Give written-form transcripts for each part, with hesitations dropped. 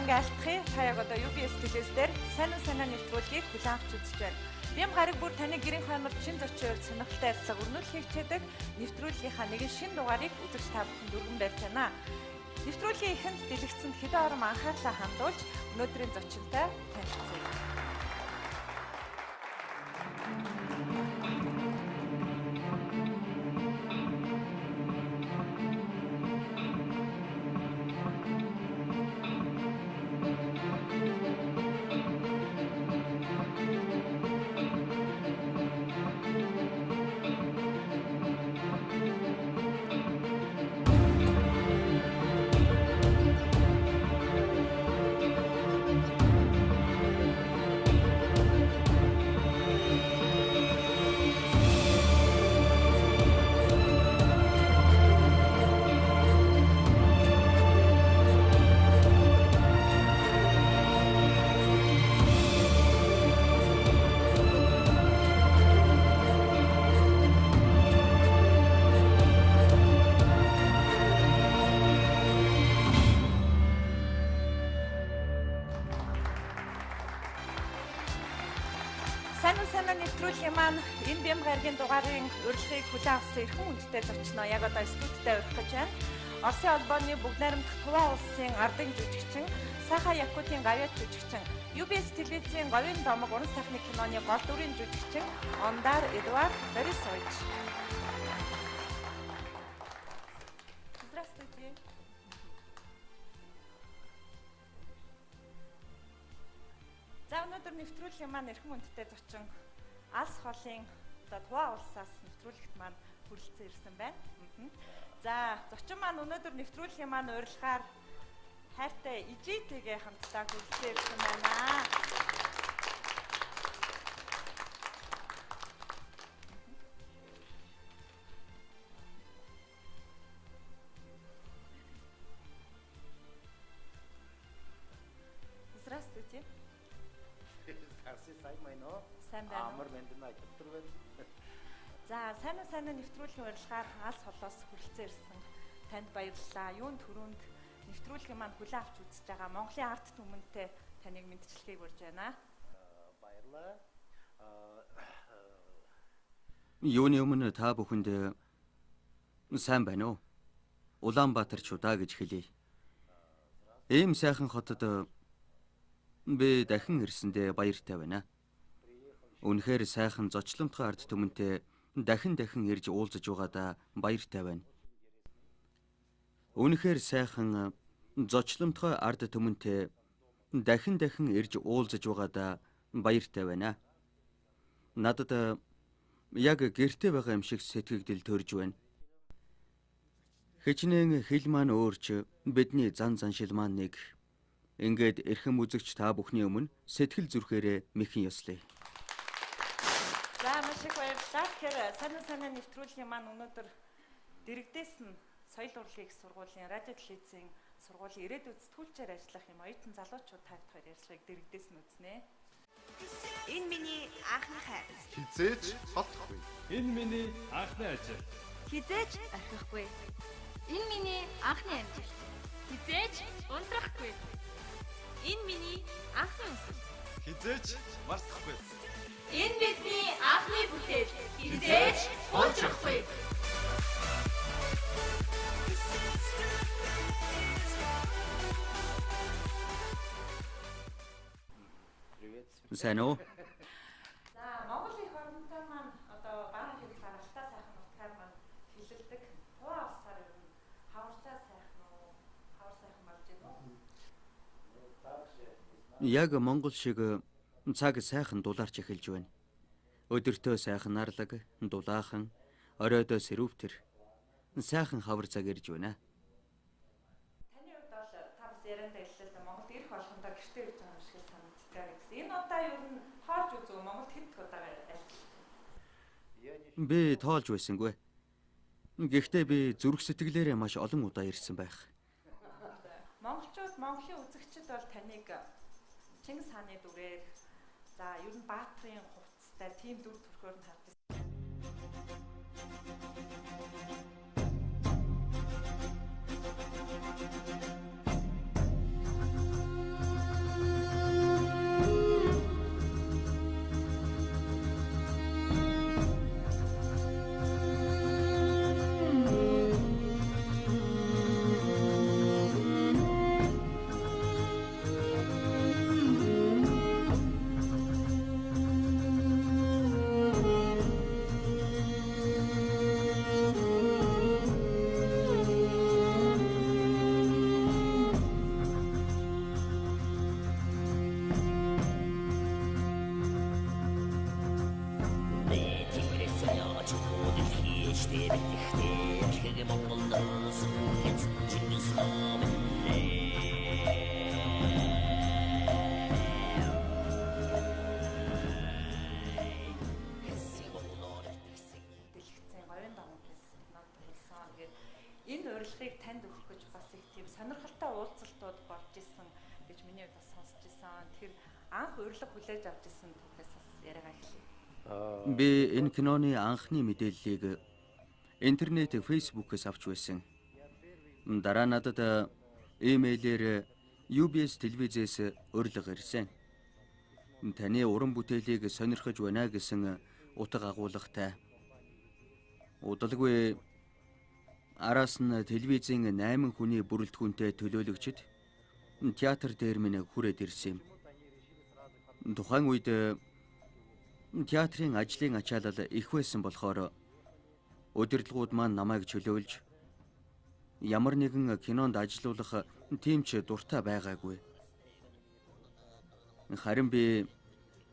ингээ алтхыг та яг одоо UBS телевиз дээр сайн нэвтрүүлгийг хүлээн авч үзэж байна. Бям гараг бүр таны гэрийн хойнол шин зочиор сонирхолтой ярилцлага өрнүүлэх хичээдэг нэвтрүүлгийнхаа нэгэн шин дугаарыг үзэж та бүхэнд өргөн барьж байна. Нэвтрүүлгийн эхэнд дэлгэцэнд хэдэн ором анхаарлаа хандуулж өнөөдрийн зочинтой танилцъя. Нэвтрүүлгийн маань энэ бям гарагийн дугаарын урилгыг хүлээн авсан эрхэм хүндтэй зочноо яг одоо студидтэй урих гэж байна. Оросын холбооны бүгд найрамдах Туваа улсын ардын жүжигчин, Саха Якутийн гавьяат жүжигчин, UBS телевизийн говийн домог уран сайхны киноны гол дүрийн жүжигчин Ондар Эдуард Борисович. Здравствуйте. За өнөөдөр нэвтрүүлгийн маань эрхэм хүндтэй зочин Алс холын одоо Туваа улсаас нэвтрүүлэгт маань хүрэлцэн ирсэн байна. За зочин маань өнөөдөр нэвтрүүлгийн маань урилгаар хайртай ижийтэйгээ хамтдаа хүрэлцэн ирсэн байна. Здравствуйте. Сайн байна уу? За, сайн нэвтрүүлгийн урилгаар Алс холоос хүрэлцэн ирсэн танд баярлалаа. Юунд түрүүнд нэвтрүүлгийн маань хүлээн авч үзэж байгаа Монголын арт түмэнтэй таныг мэдчилгээг урьж байна. Баярлалаа. Юуны өмнө та бүхэнд сайн байна уу? Улаанбаатар чудаа гэж хэлье. Ийм сайхан хотод би дахин ирсэндээ баяртай байна. Үнэхээр сайхан зочломтгой арт түмэнтэй дахин ирж уулзаж байгаадаа баяртай байна. Үнэхээр сайхан зочломтгой арт түмэнтэй дахин ирж уулзаж байгаадаа баяртай байна. Надад яг гэртээ байгаа юм шиг сэтгэгдэл төрж байна. Хичнээн хэл маань өөрч бидний заншил маань нэг. Ингээд эрхэм үзэгч та бүхний өмнө сэтгэл зүрхээрээ мэхэн ёслоё. За маш их баярлалаа. Тэгэхээр сайн нэвтрүүлгийн маань өнөөдөр дэрэгдээс нь соёл урлагийн сургуулийн радио телевизийн сургуулийн ирээдүйд сэтгүүлчээр ажиллах юм оюутан залуучууд тавд хоёр ярилцлагыг дэрэгдээс нь үзнэ. Энэ миний анхны хайр. Хизээж холдохгүй. Энэ миний анхны ажил. Хизээж орхихгүй. Энэ миний анхны амжилт. Хизээж унтрахгүй. Энэ миний анхны өсөл. Хизээж мартахгүй. Энэ бидний анхны бүтээл. Хизээж унтрахгүй. Сайн уу? За Монголын хоорондоо маань одоо баруун хэл гаралтай сайхан утгаар маань хэлэлдэг. Туваа улсаар ер нь хаварчаа сайхан уу? Хавар сайхан болж байна уу? Яг Монгол шиг цаг сайхан дулаарч эхэлж байна. Өдөртөө сайхан нарлаг, дулаахан, оройдоо сэрүүвтэр сайхан хавар цаг ирж байна. Таны хувьд бол та бас яриандаа хэллээ л Монголд ирэх болгондоо гэртээ ирж байгаа юм шиг санагддаг гэсэн. Энэ удаа ер нь хоорж үзв Монголд хэд удаа ажиллав? Би тоолж байсангүй. Гэхдээ би зүрх сэтгэлээрээ маш олон удаа ирсэн байх. Монголчууд, Монголын үзэгчид бол таныг Чингис хааны дүрээр за ер нь Баатрын хувцастай тийм дүр төрхөөр нь харж байна. Дэлгэцэн говийн домог гэсэн кинонд тоглосон. Тэгээд энэ урилгыг танд өгөх гэж бас их тийм сонирхолтой уулзалтууд болж исэн гэж миний хувьд бас сонсч исэн. Тэр анх урилга хүлээж авч исэн түүхээс бас яриагаа эхлэе. Би энэ киноны анхны мэдээллийг интернет, фэйсбүүкээс авч байсан. Дараа надад имэйлээр UBS телевизээс урилга ирсэн. Таны уран бүтээлийг сонирхож байна гэсэн утга агуулгатай. Удалгүй араас нь телевизийн 8 хүний бүрэлдэхүүнтэй төлөөлөгчд театр дээр минь хүрээд ирсэн юм. Тухайн үед театрын ажлын ачаалал их байсан болохоор удирдлагууд маань намайг чөлөөлж ямар нэгэн кинонд ажиллуулах тийм ч дуртай байгаагүй. Харин би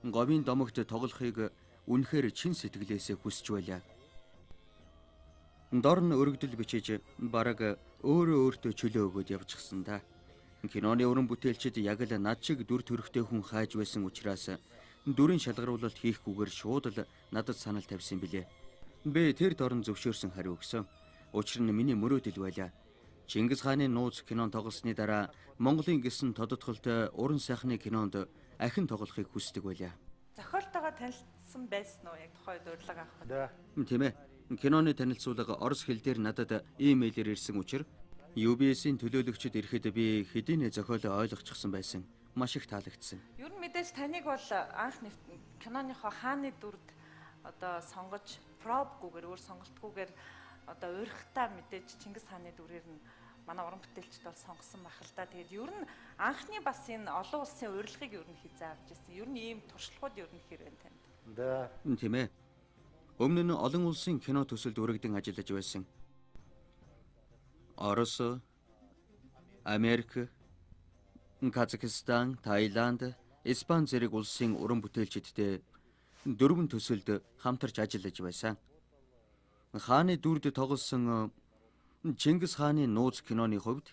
говийн домогт тоглохыг үнэхээр чин сэтгэлээсээ хүсэж байлаа. Дор нь өргөдөл бичиж бараг өөрөө өөртөө чөлөө өгөөд явчихсан да. Киноны уран бүтээлчид яг л над шиг дүр төрхтэй хүн хайж байсан учраас дүрийн шалгаруулалт хийхгүйгээр шууд л надад санал тавьсан билээ. Би тэр дорн зөвшөөрсөн хариу өгсөн. Учир нь миний мөрөөдөл байлаа. Чингис хааны нууц кинон тоглосны дараа Монголын гисэн тодотголтой уран сайхны кинонд ахин тоглохыг хүсдэг байлаа. Зохиолтойгоо танилцсан байсан уу яг тухайд урилга авах? Да. Тийм ээ. Киноны танилцуулга орос хэл дээр надад имэйлээр ирсэн учраас UBS-ийн төлөөлөгчд ирэхэд би хэдийнэ зохиолоо ойлгочихсон байсан. Маш их таалагдсан. Ер нь мэдээж таныг бол анх киноныхоо хааны дүрд одоо сонгож пробгүйгээр өөр сонголтгүйгээр одоо урихтаа мэдээж Чингис хааны дүрээр нь манай уран бүтээлчд бол сонгосон байх л да. Тэгээд ер нь анхны бас энэ олон улсын урилгыг ер нь хизээ авч ирсэн. Ер нь ийм туршлагууд ер нь хэрэг танд. Да. Тийм ээ. Өмнө нь олон улсын кино төсөлд өргөдөн ажиллаж байсан. Орос, Америк, Казахстан, Таиланд, Испани зэрэг улсын уран бүтээлчидтэй 4 төсөлд хамтарч ажиллаж байсан. Хааны дүрд тоглосон Чингис хааны нууц киноны хувьд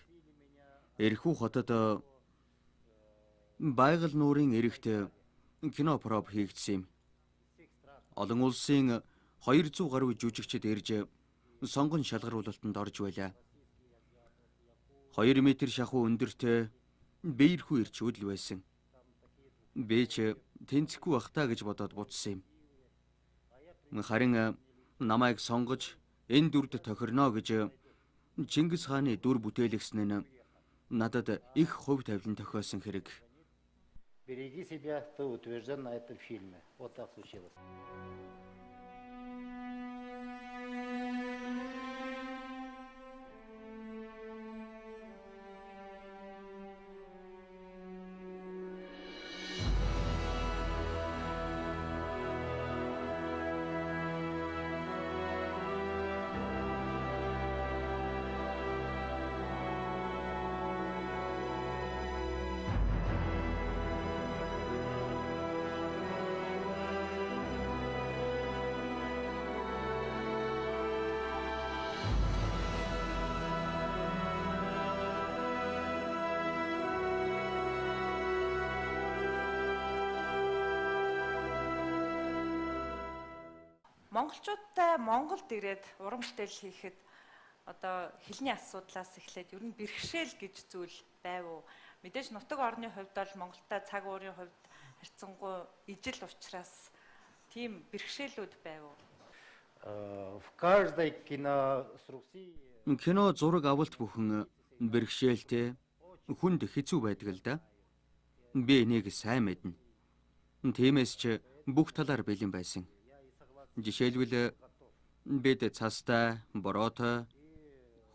Эрхүү хотод байгаль нуурын эрэгт кино проб хийгдсэн юм. Олон улсын 200 гаруй жүжигчид ирж сонгон шалгаруулалтанд орж байлаа. 2 метр шахуу өндөртэй биерхүү ирчүүд л байсан. Би ч тэнцэхгүй бахтаа гэж бодоод буцсан юм. Харин намайг сонгож энэ дүрд тохирно гэж Чингис хааны дүр бүтээлгсэн нь надад их хувь тавилан тохиосон хэрэг. Береги себя, ты утвержден на этом фильме. Вот так случилось. Монголчуудтай Монголд ирээд уран бүтээл хийхэд одоо хэлний асуудлаас эхлээд ер нь бэрхшээл гэж зүйл байв уу? Мэдээж нутаг орны хувьд бол Монголтай цаг уурын хувьд харьцангуй ижил учраас тийм бэрхшээлүүд байв уу? В каждой кинострукции Кино зураг авалт бүхэн бэрхшээлтэй хүнд хэцүү байдаг л да. Би энийг сайн мэднэ. Тиймээс ч бүх талаар бэлэн байсан. Жишээлбэл бид цастай, бороотой,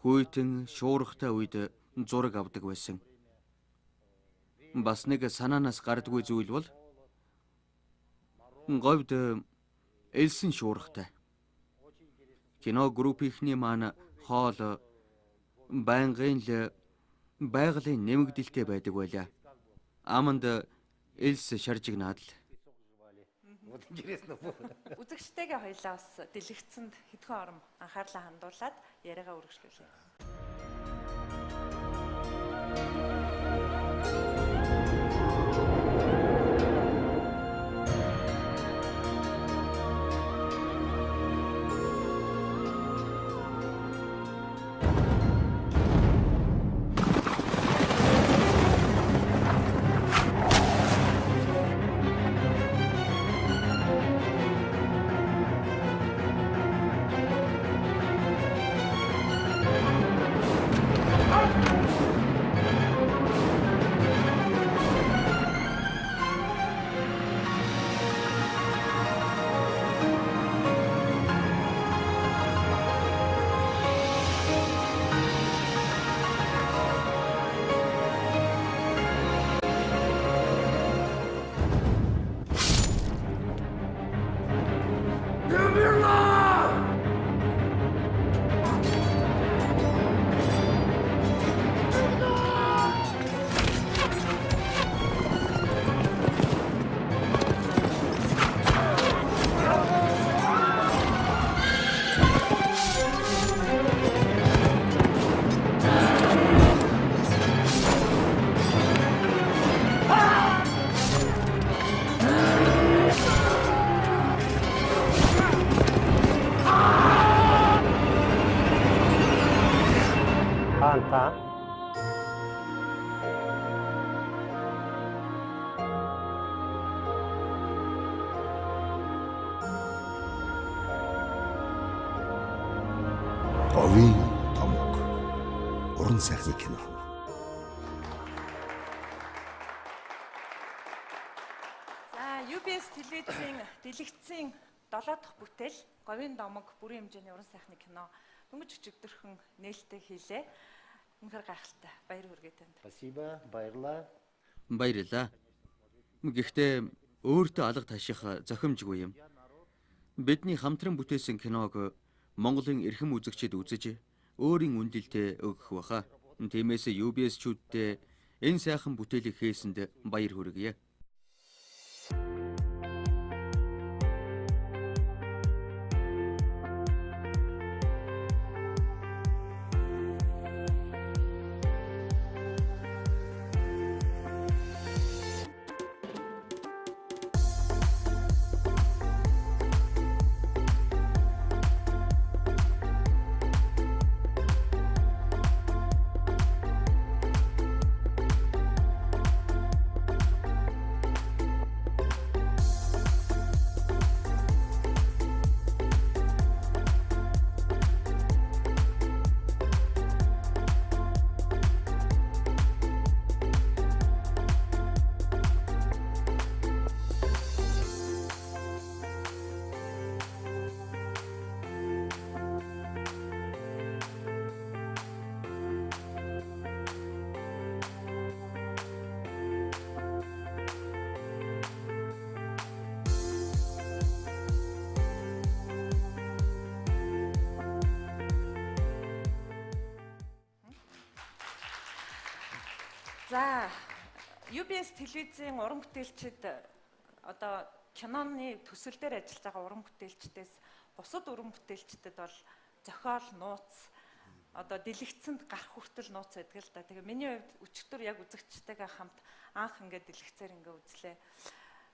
хүйтэн, шуурхтай үед зураг авдаг байсан. Бас нэг санаанаас гардгүй зүйл бол говьд элсэн шуурхтай. Кино группийнхний маань хоол байнгын л байгалийн нэмэгдэлтэй байдаг байлаа. Аманд элс шаржигнаад л. Вот интересно было. Үзэгчтэйгээ хоёлаа бас дэлгэцэнд хэдхэн ором анхаарлаа хандуулад яриагаа үргэлжлүүлье. Анта. Говийн томог. Уран сайхны кино. За, UBS телевизийн дэлгэцийн 7 дахь бүтээл Говийн домог бүрийн хэмжээний уран сайхны кино дөнгөж өчигдөрхөн нээлттэй хийлээ. Үнэхээр гайхалтай. Баяр хүргэе танд. Спасибо, баярлаа. Баярлалаа. Гэхдээ өөртөө алга таших зохимжгүй юм. Бидний хамтран бүтээсэн киног Монголын эрхэм үзэгчид үзэж өөрийн үнэлэлтээ өгөх баха. Тиймээс UBS-чүүдтэй энэ сайхан бүтээлийг хийсэнд баяр хүргье. За, UBS телевизийн уран бүтээлчид одоо киноны төсөл дээр ажиллаж байгаа уран бүтээлчдээс бусад уран бүтээлчдэд бол зохиол, нууц одоо дэлгэцэнд гарах хүртэл нууц байдаг л да. Тэгээ миний хувьд өчигдөр яг үзэгчтэйгээ хамт анх ингээд дэлгэцээр ингээд үзлээ.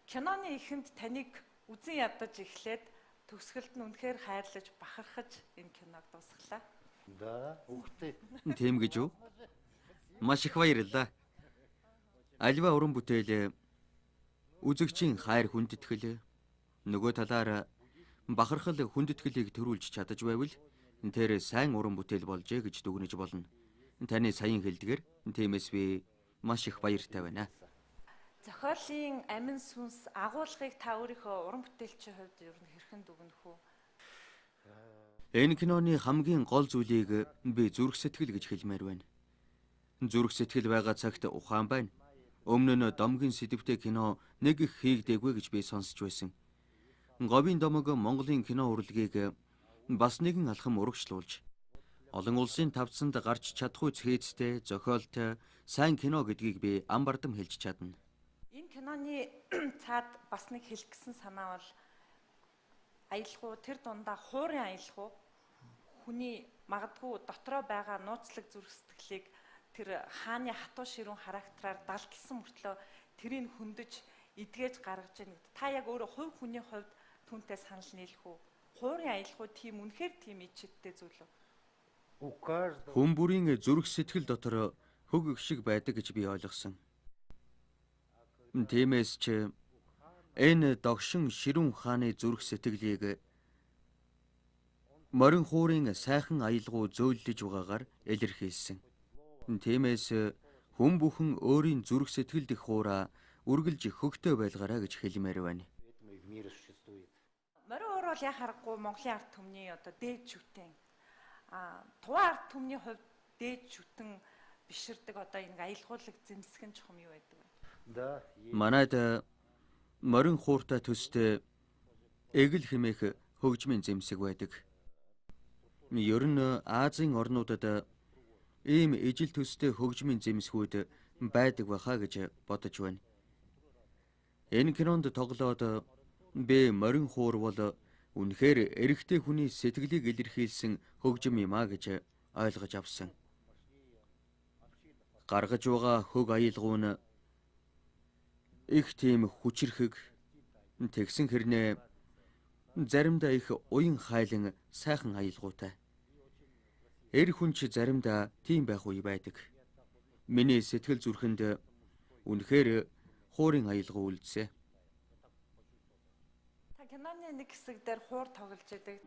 Киноны эхэнд таныг үзэн ядаж эхлээд төгсгөлд нь үнэхээр хайрлаж, бахархаж энэ киног дуусгалаа. Да, ух ты. Тийм гэж үү? Маш их баярлалаа. Альва уран бүтээл үзэгчийн хайр хүндэтгэл нөгөө талаар бахархал хүндэтгэлийг төрүүлж чадаж байвал тэр сайн уран бүтээл болжээ гэж дүгнэж болно. Таны саяын хэлдгэр тиймээс би маш их баяртай байна. Зохиолын амин сүнс агуулгыг та өөрийнхөө уран бүтээлчийн хувьд ер нь хэрхэн дүгнэх үү? Энэ киноны хамгийн гол зүйлийг би зүрх сэтгэл гэж хэлмээр байна. Зүрх сэтгэл байгаа цагт ухаан байна. Өмнө нь домгийн сэдвтэй кино нэг их хийгдээгүй гэж би сонсч байсан. Говийн домог Монголын кино урлагийг бас нэгэн алхам урагшлуулж олон улсын тавцанд гарч чадахгүй цгээцтэй, зохиолтой, сайн кино гэдгийг би ам бардам хэлж чадна. Энэ киноны цаад бас нэг хэлэх гэсэн санаа бол аялалгуу тэр дундаа хуурын аялалгуу хүний магадгүй дотроо байгаа нууцлаг зүрх сэтгэлийг тэр хааны хатуу ширүүн характераар далдсан мөртлөө тэрийг хөндөж эдгэж гаргаж яаг. Та яг өөрөө хувь хүний хувьд түүнтэй санал нийлэх үү? Хуурын аялалгуу тийм үнэхээр тийм ичдтэй зүйл үү? У каждого Хүн бүрийн зүрх сэтгэл дотор хөг шиг байдаг гэж би ойлгосон. Тиймээс ч энэ догшин ширүүн хааны зүрх сэтгэлийг морин хуурын сайхан аялгуу зөөлөж байгаагаар илэрхийлсэн. Тиймээс хүн бүхэн өөрийн зүрх сэтгэл дэх хуураа үргэлж хөгтөө байлгаараа гэж хэлмээр байна. поэтому и в мире существует. Морин уур бол яа харахгүй Монголын ард түмний одоо дээд шүтэн. Туваа ард түмний хувьд дээд шүтэн биширдэг одоо энэ аялгуулаг зэмсгэн чухам юу байдаг вэ? Да, есть. Манайд морин хууртай төстэй эгэл хэмээх хөгжмийн зэмсэг байдаг. Ер нь Азийн орнуудад ийм ижил төстэй хөгжмийн зэмсгүүд байдаг байхаа гэж бодож байна. Энэ кинонд тоглоод би морин хуур бол үнэхээр эрэгтэй хүний сэтгэлийг илэрхийлсэн хөгжим юм а гэж ойлгож авсан. Гаргаж байгаа хөг аялгуу нь их тийм хүчрхэг тэгсэн хэрнээ заримдаа их уян хайлан сайхан аялгуутай. Эр хүн ч заримдаа тийм байх үе байдаг. Миний сэтгэл зүрхэнд үнэхээр хуурын аялгуу үлдсэ. Та киноны нэг хэсэг дээр хуур тоглож байдаг.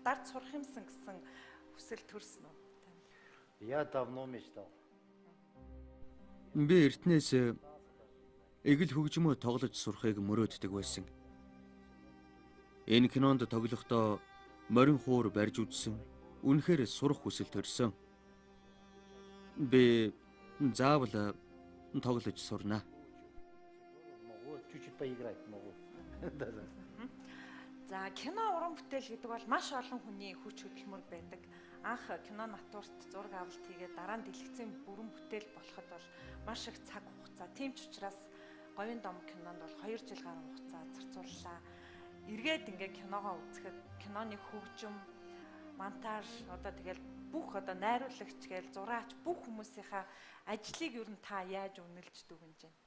Дард сурах юмсан гэсэн хүсэл төрсөн үү? Я давно мечтал. Би эртнээс эгэл хөгжмөө тоглож сурахыг мөрөөддөг байсан. Энэ кинонд тоглохдоо морин хуур барьж үзсэн. Үнэхээр сурах хүсэл төрсөн. Би заавал тоглож сурнаа. Могу чуть-чуть поиграть, могу. Да, да. За кино уран бүтээл гэдэг бол маш олон хүний хүч хөдөлмөр байдаг. Анх кино натурт зураг авалт хийгээд дараа нь дэлгэцийн бүрэн бүтээл болоход бол маш их цаг хугацаа. Тийм ч учраас говийн дом кинонд бол 2 жил гаруй хугацаа зарцууллаа. Эргээд ингээ киногоо үзэхэд киноны хөгжим, монтаж одоо тэгэл бүх одоо найруулагч гээл зураач бүх хүмүүсийнхаа ажлыг ер нь та яаж үнэлж дүгнэж байна?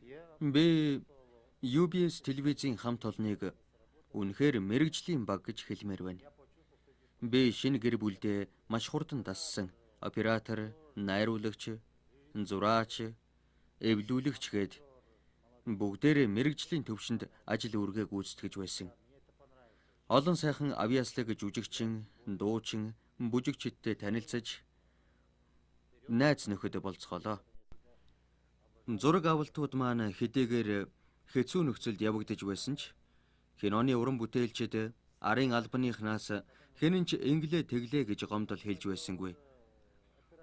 Я Би UBS телевизийн хамт олныг үнэхээр мэрэгжлийн баг гэж хэлмээр байна. Би шинэ гэр бүлдээ маш хурдан дассан. Оператор, найруулагч, зураач, эвлүүлэгч гээд бүгдээрээ мэрэгжлийн төвшөнд ажил үүргээ гүйцэтгэж байсан. Олон сайхан авьяаслаг жүжигчин, дуучин, бүжигчидтэй танилцаж найз нөхөд болцгоолоо. Зураг авалтууд маань хэдийгээр хэцүү нөхцөлд явагдаж байсан ч киноны уран бүтээлчид арын албаныхнаас хэнэн ч инглээ тэглээ гэж гомдол хэлж байсангүй.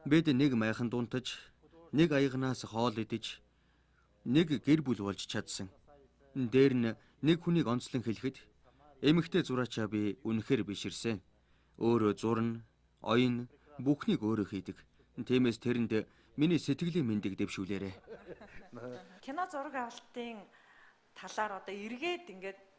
Бид нэг майхан дунтаж, нэг аягнаас хоол идэж, нэг гэр бүл болж чадсан. Дээр нь нэг хүнийг онцлон хэлэхэд эмэгтэй зураачаа би үнэхээр биширсэн. Өөрөө зурна, оён бүхнийг өөрөө хийдэг. Тиймээс тэрэнд миний сэтгэлийн мэндийг дэвшүүлээрэ. Кино зураг авалтын талаар одоо эргээд ингээд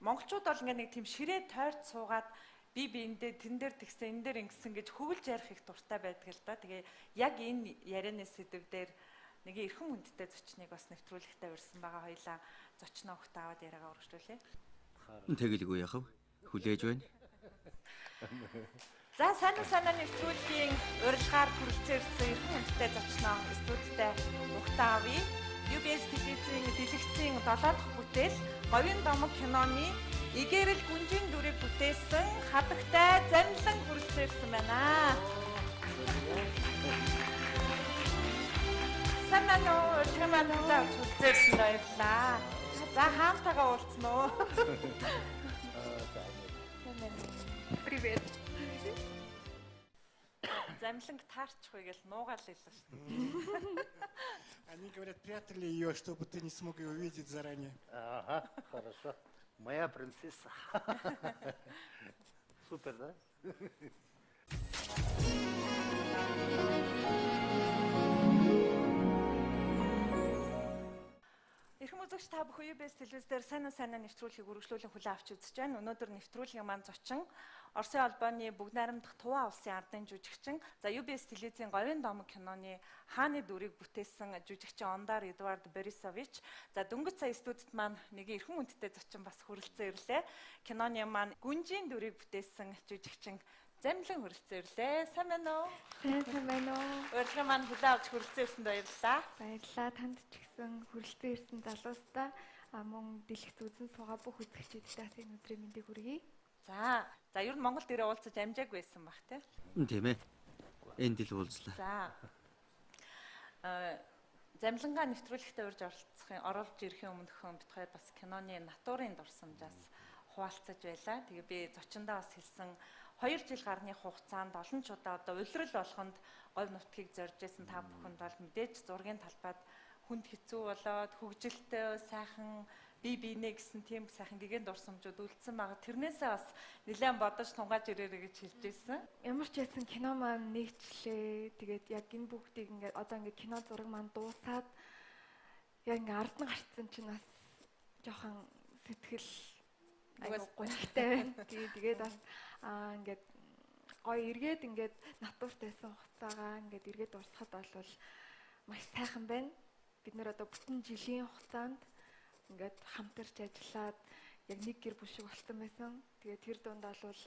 монголчууд бол ингээд нэг тийм ширээ тойрч суугаад би эндээ тэн дээр тэгсэн энэ дээр ингэсэн гэж хөвөлж ярих их дуртай байдаг л да. Тэгээ яг энэ ярианы сэдв дээр нэг эрхэм хүндтэй зочныг бас нэвтрүүлэгтээ урьсан байгаа. Хоёлаа зочноо өгт аваад яриагаа өргөжлүүлээ. Тэгэлгүй яхав. Хүлээж байна. За сайн нэвтрүүлгийн урилгаар хүрэлцээрсэн эрхэм хүндтэй зочноо студидтэй Ухтаави UBS телевизийн дэлгэцийн 7 дахь бүтээл Говийн домог киноны Игэрэл гүнжийн дүрийг бүтээсэн хадагтай замлан хүрэлцээрсэн байна. Санаа урилгамаа хүрэлцээрсэн баярлаа. За хаантайгаа уулзсан уу? Привет. Замланг таарчихгүй гэж нуугаал хэлсэн шүү дээ. Они говорят, прятали ее, чтобы ты не смог ее увидеть заранее. Ага, хорошо. Моя принцесса. Супер, да? Эрхэм үзэгч та бүхэн UBS телевизээр сайн нэвтрүүлгийг үргэлжлүүлэн хүлээн авч үзэж байна. Өнөөдөр нэвтрүүлгийн маань зочин Оросын албаны бүгд найрамдах Туваа улсын ардын жүжигчин, за UBS телевизийн Говийн домог киноны хааны дүрийг бүтээсэн жүжигчин Ондар Эдуард Борисович. За дөнгөж сая студид маань нэг эрхэм хүндтэй зочин бас хүрэлцэн ирлээ. Киноны маань гүнжийн дүрийг бүтээсэн жүжигчин Замлан хүрэлцэн ирлээ. Сайн байна уу? Сайн байна уу? Урилга маань хүлээн авч хүрэлцэн ирсэнд баярлалаа. Баярлалаа. Танд ч гэсэн хүрэлцэн ирсэн залуустаа мөн дэлгэц үзэн суугаа бүх үзэгчдээс энэ өдрийн мэндийг хүргэе. За ер нь Монголд ирээ уулзаж амжааг байсан баг тий. Тийм ээ. Энд л уулзлаа. За. Замлангаа нэвтрүүлэгтээ оролж ирэхийн өмнөхөн бид хоёр бас киноны натурын дурсамжаас хуваалцаж байлаа. Тэгээ би зочиндоо бас хэлсэн 2 жил гарны хугацаанд олон ч удаа одоо улирал болгонд говь нутгийг зорж исэн та бүхэнд бол мэдээж зургийн талбайд хүнд хэцүү болоод хөгжилтэй сайхан бие биенээ гэсэн тийм сайхан гэгэн дурсамжууд үлдсэн байгаа. Тэрнээсээ бас нэлээд бодож тунгааж ирээрэй гэж хэлж ирсэн. Ямар ч байсан кино маань нэгчлээ. Тэгээд яг энэ бүгдийг ингээд одоо ингээд кино зураг маань дуусаад яг ингээд ард нь гарцсан чинь бас жоохон сэтгэл аяг гонхтой байна. Тэгээд бас ингээд гоё эргээд ингээд натурт байсан хугацаагаа ингээд эргээд урсахад бол маш сайхан байна. Бид нэр одоо бүтэн жилийн хугацаанд ингээд хамтарч ажиллаад яг нэг гэр бүл шиг болсон байсан. Тэгээд тэр дунд бол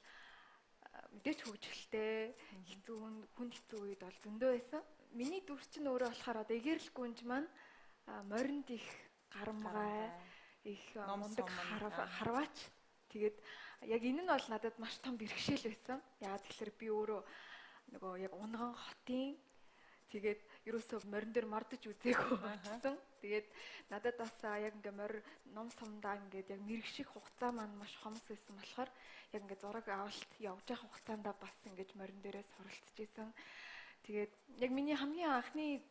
мэдээч хөвгөлтэй хэцүү хүнд хэцүү үед бол зөндөө байсан. Миний дүр чинь өөрөө болохоор одоо Игэрэл гүнж маань моринд их гарамгай их мундаг харваач. Тэгээд яг энэ нь бол надад маш том бэрхшээл байсан. Яагаад тэгэхээр би өөрөө нөгөө яг унган хотын тэгээд ерөөсөө морин дээр мордож үзээгүй болсон. Тэгээд надад бас яг ингээ ном сумдаа ингээд яг мэрэгших хугацаа маань маш хомс байсан болохоор яг ингээ зураг авалт явж явах хугацаанд бас ингээд морин дээрээ суралцж исэн. Тэгээд яг миний хамгийн анхны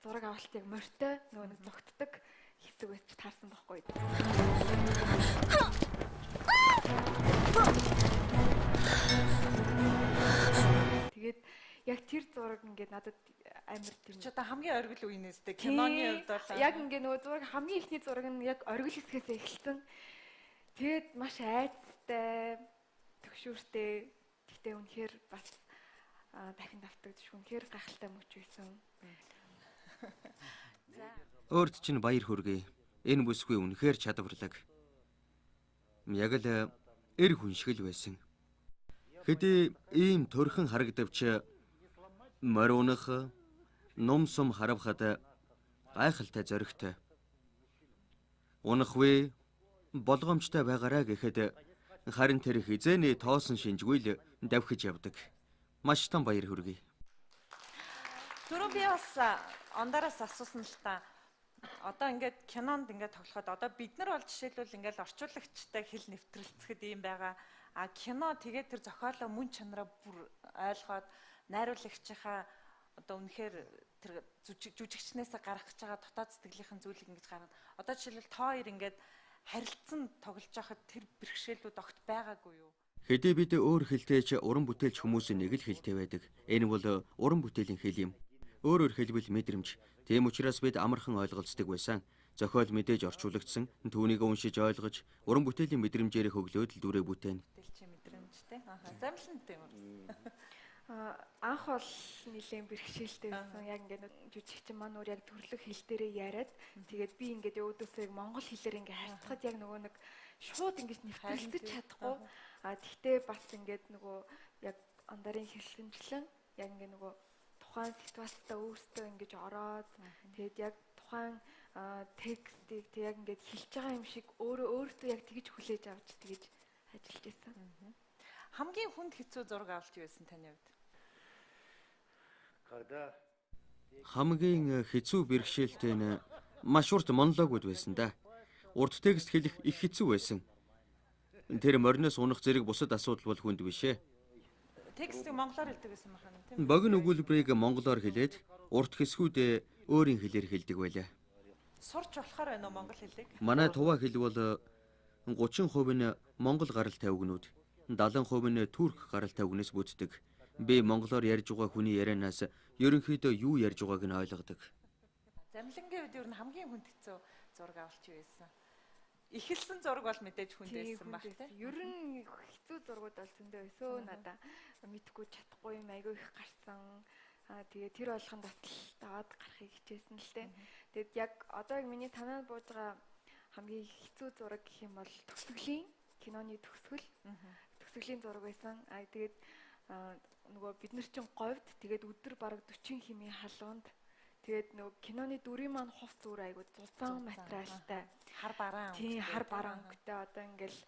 зураг авалт яг морьтой нөгөө нэг зогтдаг хэсэг байж таарсан байхгүй. Тэгээд яг тэр зураг ингээд надад амар тийм ч одоо хамгийн оргил үеинээстэй киноны хувьд бол яг ингээд нөгөө зураг хамгийн ихний зураг нь яг оргил хэсгээс эхэлсэн. Тэгээд маш айцтай, төгшүүртэй. Гэхдээ үнэхээр бас дахин давтагдчих үнэхээр гайхалтай мөч байсан. Өөрт чинь баяр хүргэе. Энэ бүсгүй үнэхээр чадварлаг. Яг л эр хүн шиг л байсан. Хэдий ийм төрхөн харагдавч морь унах, ном сум харавхад гайхалтай зоригтой. Унахгүй болгоомжтой байгаараа гэхэд харин тэр хизээний тоосон шинжгүй л давхиж явдаг. Маш том баяр хүргэе. Түрүү би бас Ондараас асуусан л та. Одоо ингээд кинонд ингээд тоглоход одоо бид нар бол жишээлбэл ингээд орчуулагчтай хэл нэвтрэлцэхэд ийм байгаа. А кино тэгээд тэр зохиолоо мөн чанараа бүр ойлгоод найруулагчийнхаа одоо үнэхээр тэр жүжигчнээс гарах гэж байгаа дотоод сэтгэлийнхэн зүйлийг ингэж гаргана. Одоо жишээлбэл та хоёр ингээд харилцан тоглож байхад тэр бэрхшээлүүд огт байгаагүй юу? Хэдий бид өөр хэлтэйч уран бүтээлч хүмүүсийн нэг л хэлтэй байдаг. Энэ бол уран бүтээлийн хэл юм. Өөрөөр хэлбэл мэдрэмж. Тийм учраас бид амархан ойлголцдог байсан. Зохиол мэдээж орчуулагдсан. Түүнийг уншиж ойлгож, уран бүтээлийн мэдрэмжээр хөглөөд л дүрээ бүтээн. Бүтээлчийн мэдрэмжтэй. Замлантай юм. Анх бол нэлээд бэрхшээлтэй байсан. Яг ингээд жүжигчин маань өөр яг төрлөх хэл дээрээ яриад тэгээд би ингээд өөдөөсөө монгол хэлээр ингээд харьцахад яг нөгөө нэг шууд ингэж Харин нэвтрэлцэж тийм. чадахгүй. Тэгтээ бас ингээд нөгөө яг андарын хэлсэнчлэн яг ингээд нөгөө тухайн ситуацтай өөртөө ингэж ороод тэгээд яг тухайн текстийг тэг яг ингээд хэлж байгаа юм шиг өөртөө яг тэгж хүлээж авч тэгж ажиллаж байсан. Хамгийн хүнд хэцүү зураг авалт юу байсан таны хувьд? Когда Хамгийн хэцүү бэрхшээлтэй нь маш урт монологуд байсан да. Урт текст хэлэх их хэцүү байсан. Тэр мориноос унах зэрэг бусад асуудал бол хүнд бишээ. Текстийг монголоор хэлдэг байсан махана тийм. Богино өгүүлбэрийг монголоор хэлээд урт хэсгүүдээ өөрийн хэлээр хэлдэг байлаа. Сурч болохоор байна уу монгол хэлийг? Манай туваа хэл бол 30% нь монгол гаралтай үгнүүд, 70% нь турк гаралтай үгнээс бүтдэг. Би монголоор ярьж байгаа хүний ярианаас ерөнхийдөө юу ярьж байгааг нь ойлгодог. Замлангийн үед ер нь хамгийн хүнд хэцүү зураг авалт юу байсан? Ихэлсэн зураг бол мэдээж хүнд байсан баг тийм. Ер нь хэцүү зургууд бол зөндөө өсөө надаа мэдхгүй чадахгүй юм айгүй их гарсан. Тэгээ тэр болгонд бас л даваад гарахыг хичээсэн л дээ. Тэгэд яг одоо яг миний санаанд бууж байгаа хамгийн хэцүү зураг гэх юм бол төгсгөлийн киноны төгсгөлийн зураг байсан. Тэгээд нөгөө бид нар чинь говьд тэгээд өдөр бараг 40 хэмээн халуунд тэгээд нөгөө киноны дүрийн маань хувц өөр айгуу зузаан материалтай хар бараан. Тийм хар бараан өнгөтэй одоо ингээл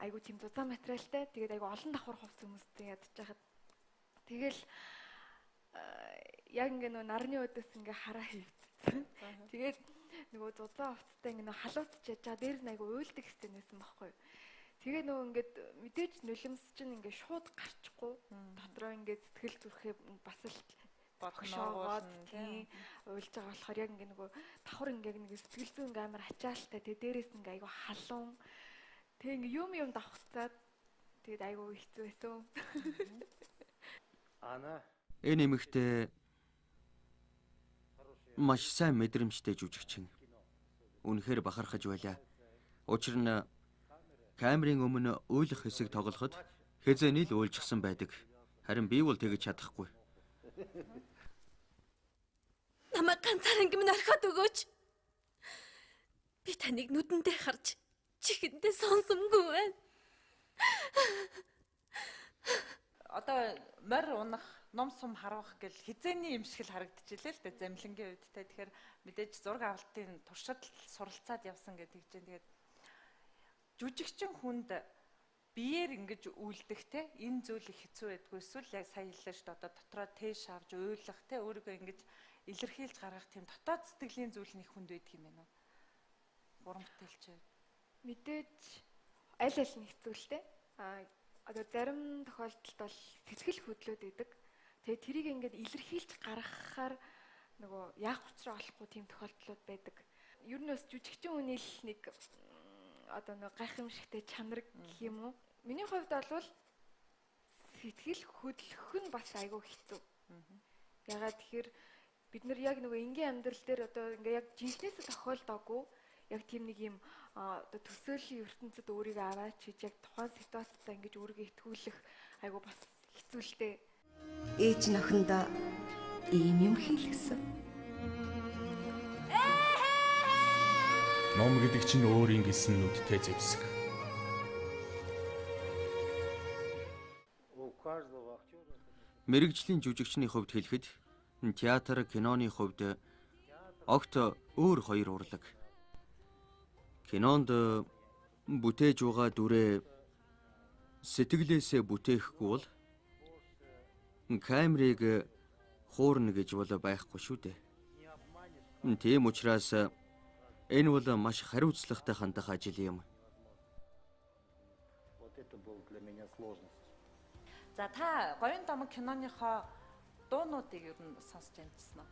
айгуу тийм зузаан материалтай тэгээд айгуу олон давхар хувц хүмүүстэй ядаж байхад тэгэл яг ингээ нөгөө нарны өдөөс ингээ хараа хөвдсөн. Тэгээд нөгөө зузаан хувцтай ингээ халууцж яж байгаа дээр нь айгуу уйлдаг хэстэй нэсэн байхгүй. Тэгээ нөгөө ингээд мэдээж нулимс чинь ингээ шууд гарчихгүй дотроо ингээ сэтгэл зүрхээ бас л бодгошоогоод тийм уйлж байгаа болохоор яг ингээ нөгөө давхар ингээ нэг сэтгэл зүйн ингээ амар ачаалтай тэгээ дээрээс ингээ айгу халуун тэгээ ингээ юм давхцаад тэгээд айгу хэцүү байсан. она Энэ эмэгтэй маш сайн мэдрэмжтэй жүжигчин. Үнэхээр бахархаж байлаа. Учир нь камерын өмнө уйлах хэсэг тоглоход хэзээний л уйлжсэн байдаг. Харин би бол тэгж чадахгүй. Намайг ганцаар ингэм орхиод өгөөч. Би таныг нүдэндээ харж чихэндээ сонсомгүй байна. Одоо морь унах, ном сум харвах гэл хизээний юм шиг л харагдчихлээ л дээ замлангийн үед те. Тэгэхээр мэдээж зураг авалтын туршид суралцаад явсан гэдэг чинь тэгээд жүжигчин хүнд биеэр ингэж үйлдэх те энэ зүйл их хэцүү байдгүй эсвэл яг сая хэллээ шүү дээ одоо дотроо тээш авч уйлах те өөрийгөө ингэж илэрхийлж гаргах тийм дотоод сэтгэлийн зүйл нэг хүнд байдаг юм байна уу? Уран бүтээлч. Мэдээж аль нь хэцүү л те. Одоо зарим тохиолдолд бол сэтгэл хөдлөөд идэг. Тэгээ тэрийг ингээд илэрхийлж гаргахаар нөгөө яах учраа олохгүй тийм тохиолдлууд байдаг. Ер нь бас жүжигчин хүний л нэг одоо нэг гайхамшигтай чанар гэх юм уу? Миний хувьд бол сэтгэл хөдлөх нь бас айгүй хэцүү. Ягаад тэгэхээр бид нар яг нөгөө энгийн амьдрал дээр одоо ингээ яг жинхнээсээ тохиолдоогүй яг тийм нэг юм одоо төсөөллийн ертөнцид өөрийгөө аваач гэж яг тухайн ситуацтай ингэж өөрийгөө итгүүлэх айгу бас хэцүүлтэй. Ээж нөхөндөө ийм юм хийлгэсэн. Ном гэдэг чинь өөрийн гисэн нүдтэй зэвсэг. у каждого актера Мэргэжлийн жүжигчний хувьд хэлэхэд театр, киноны хувьд огт өөр хоёр урлаг. Кинонд бүтээж байгаа дүрээ сэтгэлээсээ бүтээхгүй бол камерыг хуурна гэж бол байхгүй шүү дээ. Тийм учраас энэ бол маш хариуцлагатай хандах ажил юм. вот это был для меня сложность. За та Говийн домог киноныхоо дуунуудыг ер нь сонсч амжсан уу?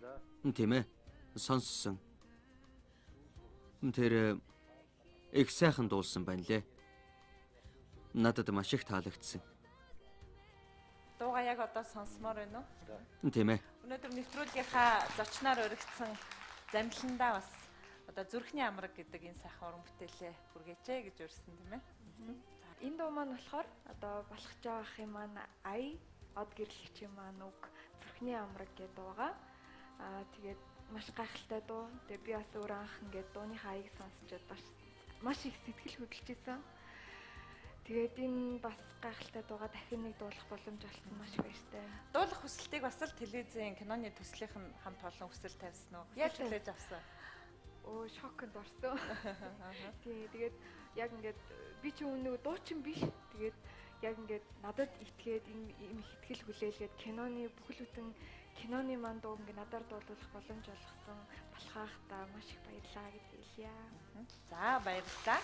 Да. Тийм ээ. Сонссон. Тэр их сайхан дуулсан байна лээ. Надад маш их таалагдсан. Дууга яг одоо сонсомоор байна уу? Тийм ээ. Өнөөдөр нэвтрүүлгийнхаа зочноор өргөцсөн замландаа бас одоо зүрхний амраг гэдэг энэ сайхан уран бүтээлээ хүргээчээ гэж урьсан тийм ээ. Энэ дуу маань болохоор одоо балхаж байгаа ахын маань ая од гэрлэгчийн маань үг зүрхний амраг гэдэг дууга. Тэгээд маш гайхалтай дуу. Тэгээ би бас өөр анх ингээд дууныхаа аяыг сонсчод бас маш их сэтгэл хөдлөж исэн. Тэгээд энэ бас гайхалтай дуугаа дахин нэг дуулах боломж олсон маш их баяртай. Дуулах хүсэлтийг бас л телевизийн киноны төслийнх нь хамт олон хүсэл тавьсан уу? Яаж хүлээж авсан? Оо шоконд орсон. Тэгээд яг ингээд би ч өмнө дуучин биш. Тэгээд яг ингээд надад итгээд ийм их итгэл хүлээлгээд киноны бүхэл бүтэн киноны манд дуу ингээд надаар дуулах боломж олгосон болохаах та маш их баярлаа гэж хэлье. За баярлалаа.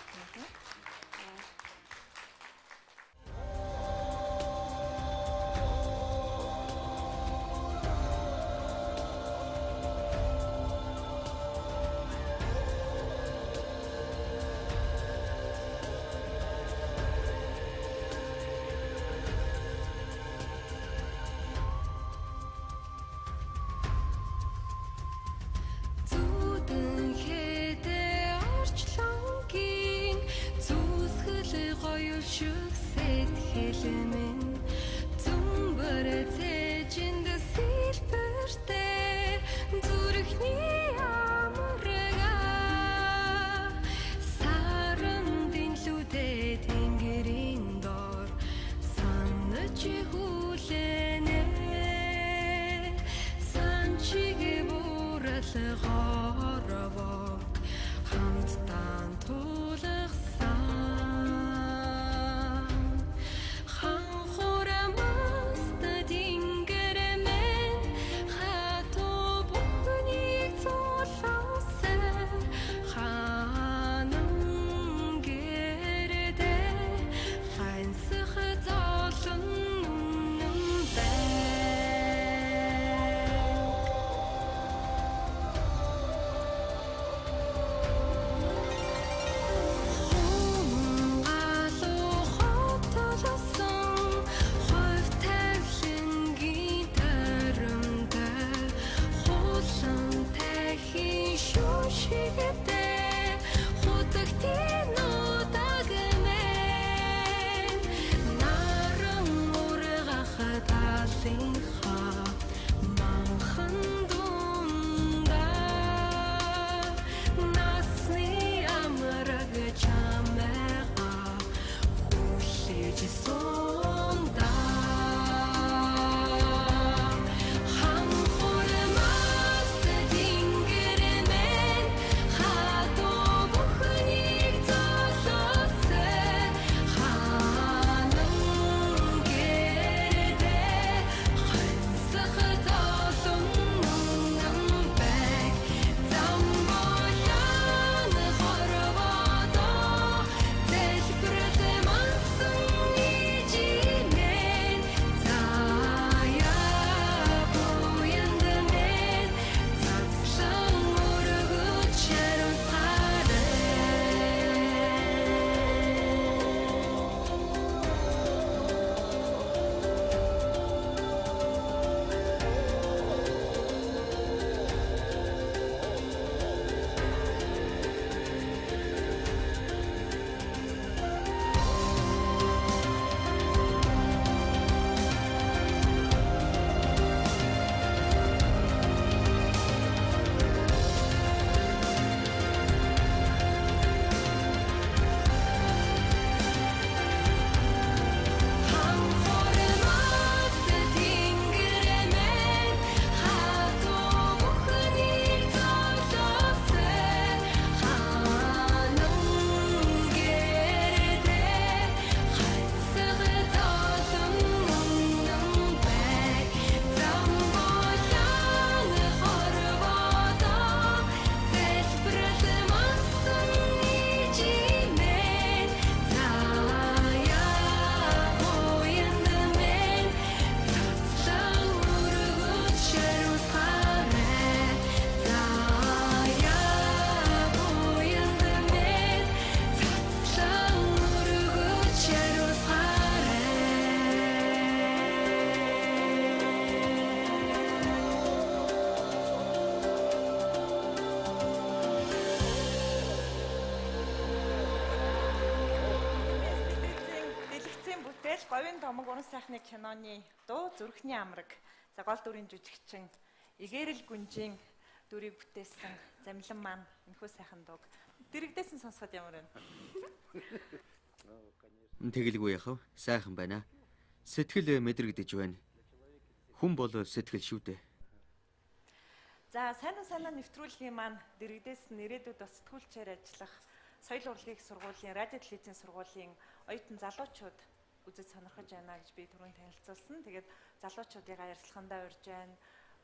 Говийн томог уран сайхны киноны дуу Зүрхний амраг. За гол дүрийн жүжигчин Игэрэл Гүнжийн дүрийг бүтээсэн Замлан маань энэхүү сайхан дууг Дэрэгдээсэн сонсоход ямар вэ? Тэгэлгүй яхав. Сайхан байна. Сэтгэл мэдрэгдэж байна. Хүн бол сэтгэл шүү дээ. За сайн санаа нэвтрүүлгийн маань дэрэгдээс нэрээдүүд бас сэтгүүлчээр ажиллах соёл урлагийн сургуулийн радио телевизийн сургуулийн оюутан залуучууд үзэж сонирхож байна гэж би түрүүн танилцуулсан. Тэгээд залуучуудыгаа ярилцлагандаа урьж байна.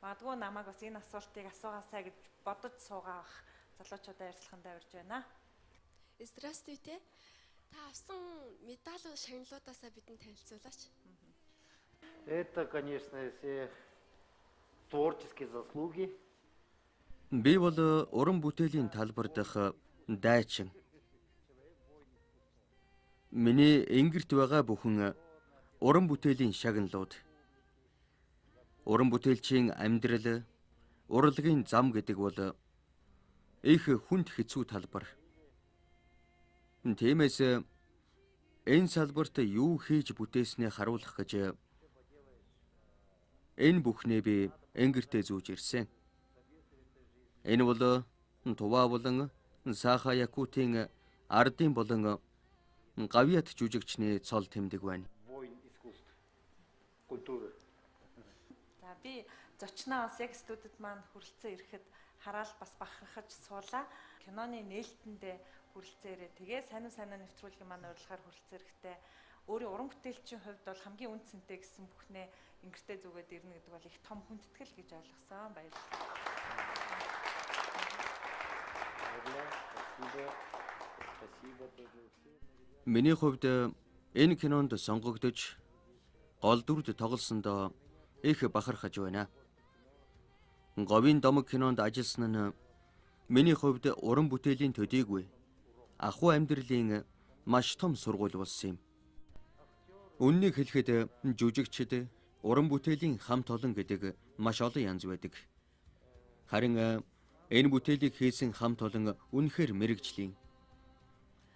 Магадгүй намайг бас энэ асуултыг асуугаасаа гэж бодож суугаах залуучуудаа ярилцлагандаа урьж байна. Здравствуйте. Та авсан медаль шагналуудаасаа бидэнд танилцуулаач. Это, конечно, все творческие заслуги. Би бол уран бүтээлийн талбар дах дайчин. Миний энгэрт байгаа бүхэн уран бүтээлийн шагналууд. Уран бүтээлчийн амьдрал, урлагийн зам гэдэг бол их хүнд хэцүү талбар. Тиймээс энэ салбарт юу хийж бүтээснээ харуулах гэж энэ бүхнээ би энгэртээ зүүж ирсэн. Энэ бол Тува болон Саха Якутийн ардын болон гавьяат жүжигчний цол тэмдэг байна. За би зочноо бас яг студид маань хүрэлцэн ирэхэд хараал бас бахархаж суулаа. Киноны нээлтэндээ хүрэлцэн ирээ. Тэгээ сайн нэвтрүүлгийн маань урилгаар хүрэлцэн ирэхдээ өөрийн уран бүтээлчийн хувьд бол хамгийн үн цэнтэй гэсэн бүхнээ ингэртээ зүгээд ирнэ гэдэг бол их том хүндэтгэл гэж ойлгосон. Миний хувьд энэ кинонд сонгогдож гол дүрд тоглосондоо их бахархаж байна. Говийн домог кинонд ажилласан нь миний хувьд уран бүтээлийн төдийгүй ахуй амьдралын маш том сургууль болсон юм. Үннийг хэлэхэд жүжигчд уран бүтээлийн хамт олон гэдэг маш олон янз байдаг. Харин энэ бүтээлийг хийсэн хамт олон үнэхээр мэрэгжлийн.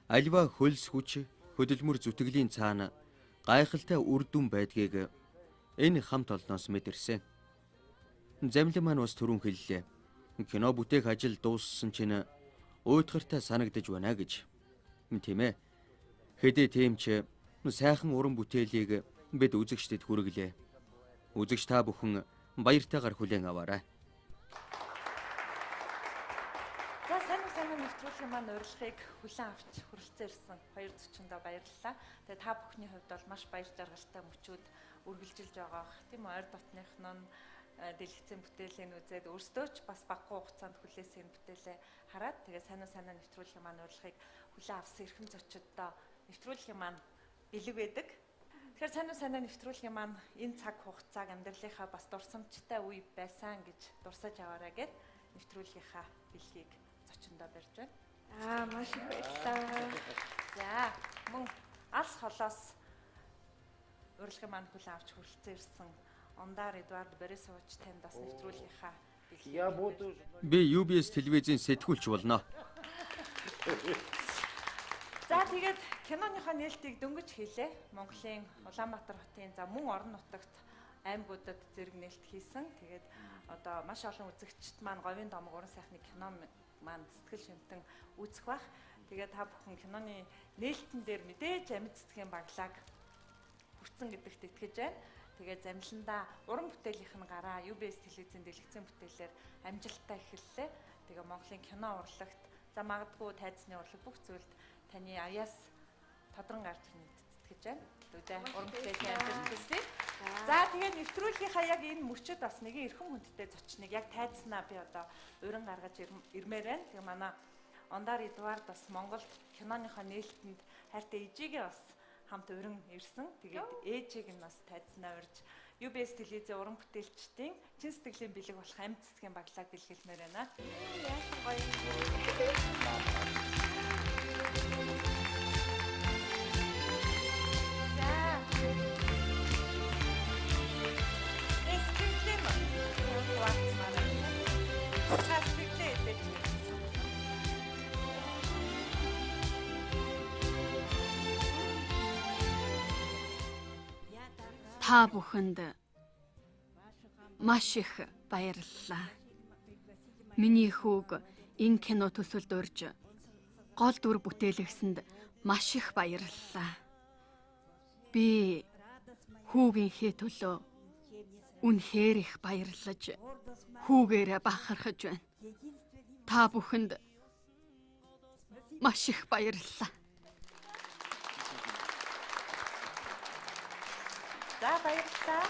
Альва хөлс хүч, хөдөлмөр зүтгэлийн цаана гайхалтай үр дүн байдгийг энэ хамт олноос мэдэрсэн. Замлин маань бас түрүүн хэллээ. Кино бүтээх ажил дууссан чинь уйтгартай санагдаж байна гэж. Тийм ээ. Хэдий тийм ч сайхан уран бүтээлийг бид үзэгчдэд хүргэлээ. Үзэгч та бүхэн баяртайгаар хүлээн аваарай. За сайн нэвтрүүлгийн маань урилгыг хүлээн авч хүрэлцэн ирсэн хоёр зочиндоо баярлалаа. Тэгээ та бүхний хувьд бол маш баяр жаргалтай мөчүүд үргэлжилж байгаа бах. Тийм ойр дотных нь дэлгэцэн бүтээлийн үзээд өөрсдөө ч бас багагүй хугацаанд хүлээсэн бүтээлээ хараад тэгээ сайн нэвтрүүлгийн маань урилгыг хүлээн авсан эрхэм зочиддоо нэвтрүүлгийн маань бэлэг байдаг. Тэгэхээр сайн нэвтрүүлгийн маань энэ цаг хугацааг амьдралынхаа бас дурсамжтай үе байсан гэж дурсаж аваарай гэд нэвтрүүлгийнхаа бэлгийг зочиндоо барьж байна. Маш их баярлалаа. За мөн алс холоос урилгын маань хүлээн авч хүрэлцэн ирсэн Ондар Эдуард Борисович танд бас нэвтрүүлгийнхаа бэлгийг. Би UBS телевизийн сэтгүүлч болно. За тэгээд киноныхоо нээлтийг дөнгөж хийлээ. Монголын Улаанбаатар хотын за мөн орон нутагт аймагуудад зэрэг нээлт хийсэн. Тэгээд одоо маш олон үзэгчд маань говийн домог уран сайхны кино маань сэтгэл шимтэн үзэх бах. Тэгээд та бүхэн киноны нээлтэн дээр мэдээж амьд цэцгийн баглааг хүртсэн гэдэгт итгэж байна. Тэгээд замландаа уран бүтээлийнх нь гараа UBS телевизийн дэлгэцэн бүтээлээр амжилттай эхэллээ. Тэгээ Монголын кино урлагт за магадгүй тайзны урлаг бүх зүйлд таны аяас тодрон гарч ирнэ итгэж байна. Үдэ уран бүтээлийн амжилт хүсье. За тэгээд нэвтрүүлгийнхаа яг энэ мөчөд бас нэгэн эрхэм хүндтэй зочныг яг тайзнаа би одоо уран гаргаж ирмээр байна. Тэгээ манай Ондар Эдуард бас Монголд киноныхоо нээлтэнд хайртай ээжигээ бас хамт уран ирсэн. Тэгээд ээжийг нь бас тайзнаа урьж UBS телевизийн уран бүтээлчдийн чин сэтгэлийн бэлэг болох амьд цэцгийн баглааг бэлгэлмээр байна. Яасан гоё. Та бүхэнд маш их баярлалаа. Миний хүүг энэ кино төсөлд урьж гол дүр бүтээлгэсэнд маш их баярлалаа. Би хүүгийнхээ төлөө үнэхээр их баярлаж хүүгээрээ бахархаж байна. Та бүхэнд маш их баярлалаа. За баярлалаа.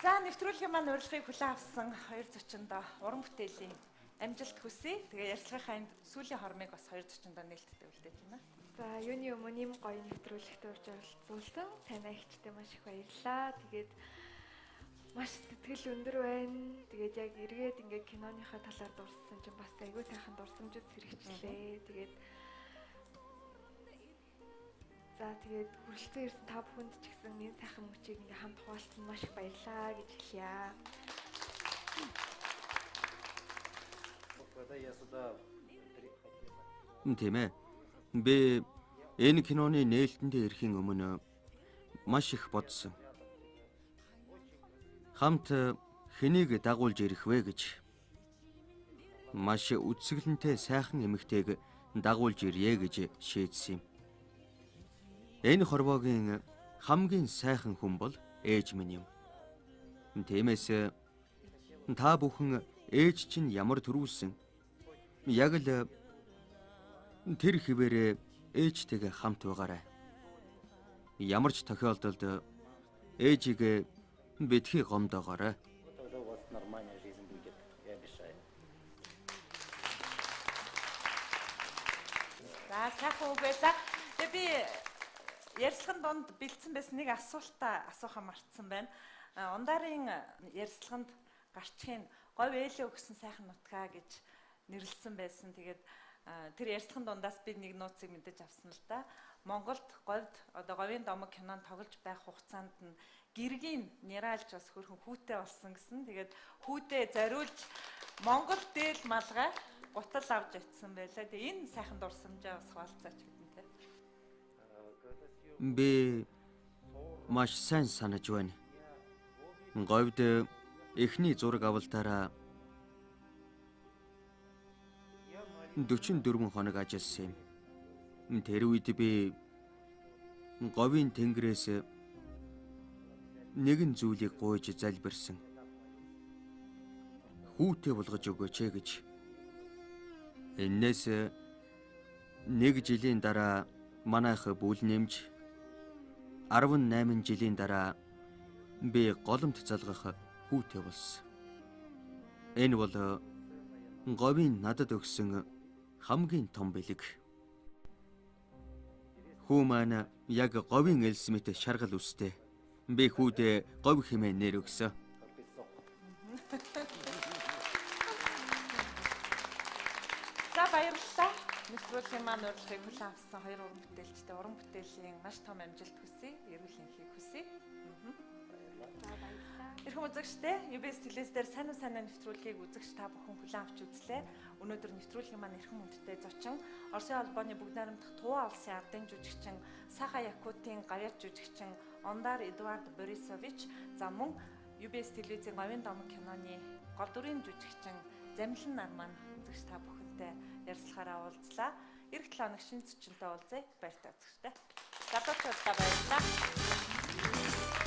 За нэвтрүүлгийн маань урилгыг хүлээн авсан хоёр зочиндоо уран бүтээлийн амжилт хүсье. Тэгээ ярилцлагынхаа энд сүүлийн хормыг бас хоёр зочиндоо нээлттэй үлдээж байна. За юуны өмнө ийм гоё нэвтрүүлэгт урьж оролцуулсан сайн агчтай маш их баярлалаа. Тэгээд маш сэтгэл өндөр байна. Тэгээд яг эргээд ингээ киноныхаа талаар дурссан чинь бас айгүй сайхан дурсамжид сэргийлээ. Тэгээд хүрэлцэн ирсэн та бүхэнд ч гэсэн энэ сайхан мөчийг ингээ хамт хуваалцсан маш их баярлалаа гэж хэлье. Тийм ээ. Би энэ киноны нээлтэндээ ирэхийн өмнө маш их бодсон. Хамт хэнийг дагуулж ирэх вэ гэж. Маш үтсгэлэнтэй сайхан эмэгтэйг дагуулж ирье гэж шийдсэн юм. Энэ хорвоогийн хамгийн сайхан хүн бол ээж минь юм. Тиймээс та бүхэн ээж чинь ямар төрүүлсэн? Яг л тэр хിവэрээ ээжтэйгээ хамт байгаарай. Ямар ч тохиолдолд ээжигээ битгий гомдоогоорой. За сайхан үг байлаа. Тэгээ би ярилцлагын донд бэлдсэн байсан нэг асуултаа асуухаа мартсан байна. Ундарын ярилцлаганд гарчхийн говь ээлээ өгсөн сайхан нутгаа гэж нэрлсэн байсан. Тэгээд тэр ярилцлагын дундаас би нэг нууцыг мэдэж авсан л да. Монголд говьд одоо говийн домог кинонд тоглож байх хугацаанд нь гэргийн нэралж бас хөрхөн хүүтэй болсон гэсэн. Тэгээд хүүтэй зориулж Монгол дээл малгай гутал авч ятсан байлаа. Тэгээ энэ сайхан дурсамжаа бас хаалцаач гэдэнтэй. Би маш сайн санаж байна. Говьд эхний зураг авалтаараа 44 хоног ажилласан юм. Тэр үед би говийн тэнгэрээс нэгэн зүйлийг гуйж залбирсан. Хүүтэй болгож өгөөч гэж. Энээс нэг жилийн дараа манайх бүл нэмж 18 жилийн дараа би голомт залгах хүүтэй болсон. Энэ бол говийн надад өгсөн хамгийн том бэлэг. Хүү маань яг говийн элсмэт шаргал үстэй. Би хүүдээ говь хэмээн нэр өгсөн. За баярлалаа. Нэвтрүүлгийн маань урилгыг хүлээн авсан хоёр уран бүтээлчтэй уран бүтээлийн маш том амжилт хүсье. Эрүүл энхийг хүсье. Эрхэм үзэгчдээ UBS телевиз дээр сайн нэвтрүүлгийг үзэгч та бүхэн хүлээн авч үзлээ. Өнөөдөр нэвтрүүлгийн маань эрхэм хүндтэй зочин Оросын албаны бүгд найрамдах Туваа улсын ардын жүжигчин Саха Якутийн гавьяа жүжигчин Ондар Эдуард Борисович за мөн UBS телевизийн говийн домог киноны гол дүрийн жүжигчин Замлин нар маань үзэгч та бүхэнтэй ярилцлагаараа уулзлаа. Эх 7 хоног шинэ зочинтой уулзъя. Баяртай үзэгчдээ. Гадаадтай баярлалаа.